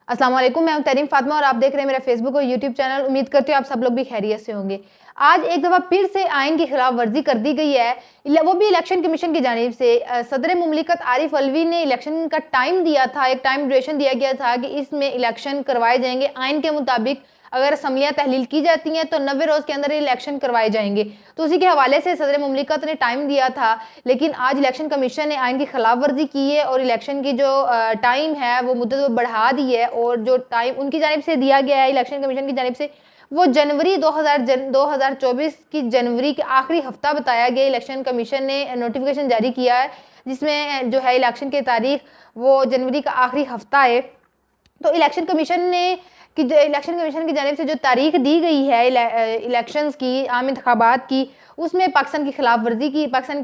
अस्सलाम वालेकुम, मैं हूं तरीम फातिमा और आप देख रहे हैं मेरा फेसबुक और यूट्यूब चैनल। उम्मीद करती हूँ आप सब लोग भी खैरियत से होंगे। आज एक दफ़ा फिर से आइन की खिलाफ वर्जी कर दी गई है, वो भी इलेक्शन कमीशन की जानिब से। सदर मुमलिकत आरिफ अलवी ने इलेक्शन का टाइम दिया था, एक टाइम ड्यूरेशन दिया गया था कि इसमें इलेक्शन करवाए जाएंगे आइन के मुताबिक। अगर असम्बलियाँ तहलील की जाती हैं तो 90 रोज़ के अंदर इलेक्शन करवाए जाएंगे। तो उसी के हवाले से सदर मुमलिकत ने टाइम दिया था, लेकिन आज इलेक्शन कमीशन ने आइन की खिलाफ वर्जी की है और इलेक्शन की जो टाइम है वो मुद्दत बढ़ा दी है। और जो टाइम उनकी जानिब से दिया गया है इलेक्शन कमीशन की जानिब से, वो जनवरी 2024 की जनवरी के आखिरी हफ्ता बताया गया। इलेक्शन कमीशन ने नोटिफिकेशन जारी किया है जिसमें जो है इलेक्शन की तारीख वो जनवरी का आखिरी हफ्ता है। तो इलेक्शन कमीशन की जानिब से जो तारीख दी गई है इलेक्शंस की, आम इंतखाबात की, उसमें पाकिस्तान के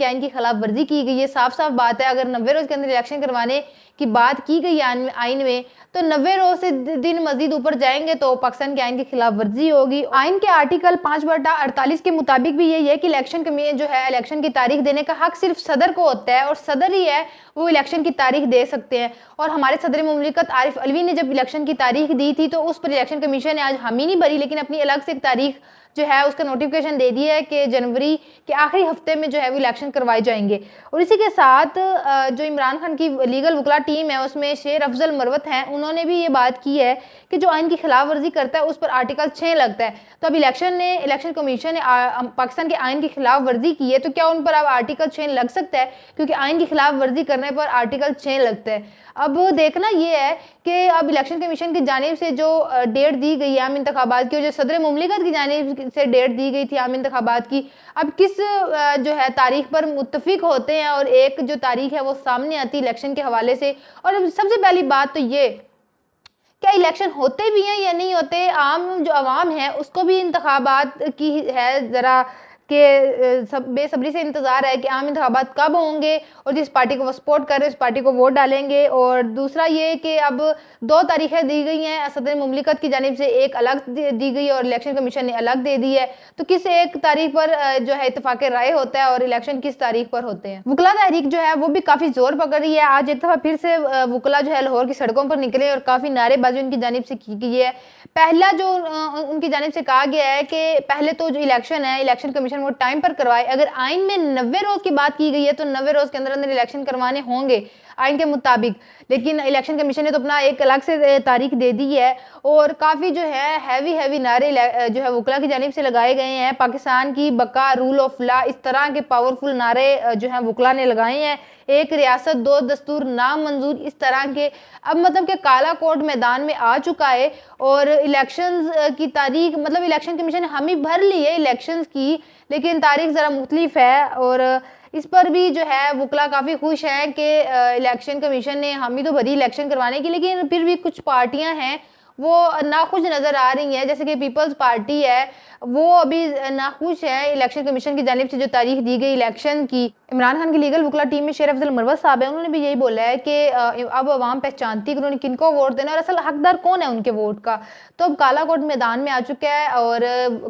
आइन की खिलाफ वर्जी की गई है। साफ साफ बात है, अगर 90 रोज़ के अंदर इलेक्शन करवाने की बात की गई है आइन में, तो 90 रोज़ से दिन मजीद ऊपर जाएंगे तो पाकिस्तान के आइन की खिलाफ वर्जी होगी। आइन के आर्टिकल 5/48 के मुताबिक भी यही है कि इलेक्शन की तारीख देने का हक सिर्फ सदर को होता है और सदर ही है वो इलेक्शन की तारीख दे सकते हैं। और हमारे सदर मुमलिकत आरिफ अलवी ने जब इलेक्शन की तारीख दी थी तो उस पर इलेक्शन कमीशन ने आज हामी नहीं भरी, लेकिन अपनी अलग से एक तारीख जो है उसका नोटिफिकेशन दे दिया है कि जनवरी के आखिरी हफ्ते में जो है वो इलेक्शन करवाए जाएंगे। और इसी के साथ जो इमरान खान की लीगल वकला टीम है उसमें शेर अफजल मरवत हैं, उन्होंने भी ये बात की है कि जो आइन की खिलाफ वर्जी करता है उस पर आर्टिकल 6 लगता है। तो अब इलेक्शन कमीशन ने पाकिस्तान के आइन की खिलाफ वर्जी की है, तो क्या उन पर अब आर्टिकल 6 लग सकता है? क्योंकि आइन की खिलाफ वर्जी करने पर आर्टिकल 6 लगता है। अब देखना ये है कि अब इलेक्शन कमीशन की जानिब से जो डेट दी गई है आम इंतखाबात की, और जो सदर मुमलिकत की जानिब से डेट दी गई थी आम इंतखाबात की, अब किस जो है तारीख पर मुत्तफिक होते हैं और एक जो तारीख है वो सामने आती है इलेक्शन के हवाले से। और सबसे पहली बात तो ये, क्या इलेक्शन होते भी हैं या नहीं होते? आम जो आवाम है उसको भी इंतखाबात की है ज़रा कि सब बेसब्री से इंतज़ार है कि आम इंतखाबात कब होंगे और जिस पार्टी को वो सपोर्ट कर रहे हैं उस पार्टी को वोट डालेंगे। और दूसरा ये कि अब 2 तारीखें दी गई हैं सदर मुमलिकत की जानिब से, एक अलग दी गई और इलेक्शन कमीशन ने अलग दे दी है। तो किस एक तारीख पर जो है इत्तेफाक राय होता है और इलेक्शन किस तारीख पर होते हैं? वकला तहरीक जो है वो भी काफ़ी जोर पकड़ रही है। आज एक दफ़ा फिर से वकला जो है लाहौर की सड़कों पर निकले और काफ़ी नारेबाजी उनकी जानिब से की गई है। पहला जो उनकी जानिब से कहा गया है कि पहले तो जो इलेक्शन है इलेक्शन कमीशन वो टाइम पर करवाए। अगर आइन में 90 रोज़ की बात की गई है तो 90 रोज़ के अंदर अंदर इलेक्शन करवाने होंगे आइन के मुताबिक, लेकिन इलेक्शन कमीशन ने तो अपना एक अलग से तारीख दे दी है। और काफ़ी जो है हैवी नारे जो है वकला की जानिब से लगाए गए हैं, पाकिस्तान की बका, रूल ऑफ लॉ, इस तरह के पावरफुल नारे जो है वकला ने लगाए हैं। एक रियासत 2 दस्तूर नामंजूर, इस तरह के। अब मतलब कि काला कोट मैदान में आ चुका है और इलेक्शंस की तारीख, मतलब इलेक्शन कमीशन ने हामी भर ली है इलेक्शंस की, लेकिन तारीख ज़रा मुख्तलिफ है। और इस पर भी जो है वकला काफ़ी खुश हैं कि इलेक्शन कमीशन ने हामी तो भरी इलेक्शन करवाने की, लेकिन फिर भी कुछ पार्टियां हैं वो नाखुश नज़र आ रही हैं। जैसे कि पीपल्स पार्टी है, वो अभी नाखुश है इलेक्शन कमीशन की जानिब से जो तारीख दी गई इलेक्शन की। इमरान खान की लीगल वकला टीम में शेर अफजल मरवत साहब है, उन्होंने भी यही बोला है कि अब आवाम पहचानती है कि उन्होंने किनको वोट देना और असल हकदार कौन है उनके वोट का। तो अब काला कोट मैदान में आ चुका है और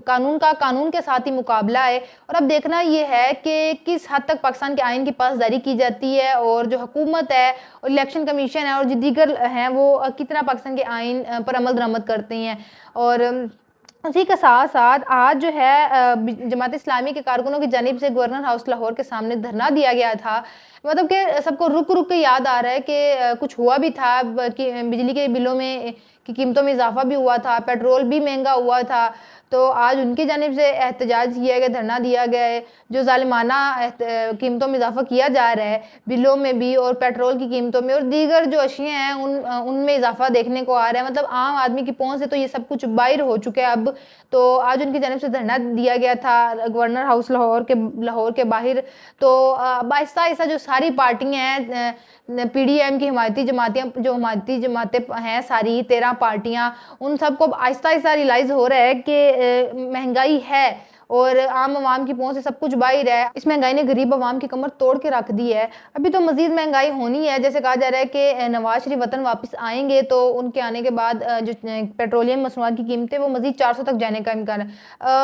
कानून के साथ ही मुकाबला है। और अब देखना ये है कि किस हद तक पाकिस्तान के आइन की पासदारी की जाती है और जो हुकूमत है और इलेक्शन कमीशन है और जो दीगर हैं वो कितना पाकिस्तान के आइन पर अमल दरामद करते हैं। और उसी के साथ साथ आज जो है जमात इस्लामी के कारकुनों की जानिब से गवर्नर हाउस लाहौर के सामने धरना दिया गया था। मतलब कि सबको रुक रुक के याद आ रहा है कि कुछ हुआ भी था कि बिजली के बिलों में की कीमतों में इजाफा भी हुआ था, पेट्रोल भी महंगा हुआ था। तो आज उनकी जानिब से एहतजाज किया गया, धरना दिया गया है। जो ज़ालिमाना कीमतों में इजाफा किया जा रहा है बिलों में भी और पेट्रोल की कीमतों में और दीगर जो अशियाँ हैं उनमें इजाफा देखने को आ रहा है। मतलब आम आदमी की पहुंच से तो ये सब कुछ बाहर हो चुका है अब। तो आज उनकी जानिब से धरना दिया गया था गवर्नर हाउस लाहौर के बाहर। तो आहिस्ता आहिस्ता जो सारी पार्टियाँ हैं, PDM की हमायती जमातें हैं सारी 13 पार्टियां, उन सबको आहिस्ता आहिस्ता रियलाइज़ हो रहा है कि महंगाई है और आम आवाम की पहुंच से सब कुछ बाहर है। इस महंगाई ने गरीब आवाम की कमर तोड़ के रख दी है। अभी तो मजीद महंगाई होनी है। जैसे कहा जा रहा है कि नवाज शरीफ वतन वापस आएंगे तो उनके आने के बाद जो पेट्रोलियम मसनूआत की कीमतें वो मजीद 400 तक जाने का इम्कान है।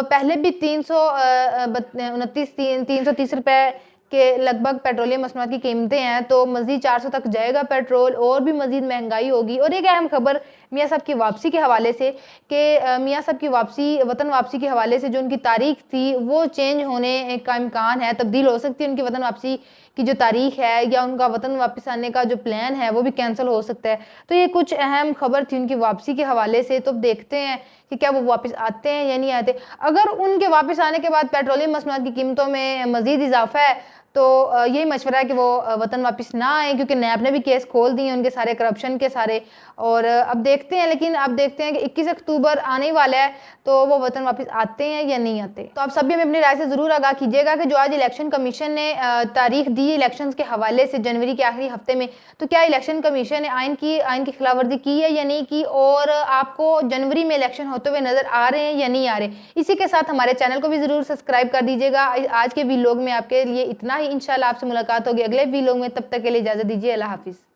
पहले भी 330 रुपये के लगभग पेट्रोलियम मसनूआत की कीमतें हैं, तो मजीद 400 तक जाएगा पेट्रोल और भी मजीद महंगाई होगी। और एक अहम खबर मियाँ साहब की वापसी के हवाले से कि मियाँ साहब की वापसी, वतन वापसी के हवाले से जो उनकी तारीख थी वो चेंज होने का इम्कान है, तब्दील हो सकती है उनकी वतन वापसी की जो तारीख है, या उनका वतन वापस आने का जो प्लान है वो भी कैंसिल हो सकता है। तो ये कुछ अहम खबर थी उनकी वापसी के हवाले से। तो अब देखते हैं कि क्या वो वापस आते हैं या नहीं आते। अगर उनके वापस आने के बाद पेट्रोलियम मसनूआत की कीमतों में मजीद इजाफा है तो यही मशवरा है कि वो वतन वापस ना आए, क्योंकि नैब ने भी केस खोल दिए उनके सारे करप्शन के सारे। और अब देखते हैं, लेकिन अब देखते हैं कि 21 अक्टूबर आने वाला है तो वो वतन वापस आते हैं या नहीं आते। तो आप सभी हमें अपनी राय से ज़रूर आगाह कीजिएगा कि जो आज इलेक्शन कमीशन ने तारीख दी इलेक्शन के हवाले से जनवरी के आखिरी हफ्ते में, तो क्या इलेक्शन कमीशन ने आइन की खिलाफ वर्जी की है या नहीं की, और आपको जनवरी में इलेक्शन होते हुए नजर आ रहे हैं या नहीं आ रहे। इसी के साथ हमारे चैनल को भी ज़रूर सब्सक्राइब कर दीजिएगा। आज के वीलॉग में आपके लिए इतना ही। इंशाल्लाह आपसे मुलाकात होगी अगले वीलॉग में, तब तक के लिए इजाज़त दीजिए। अल्लाह हाफिज़।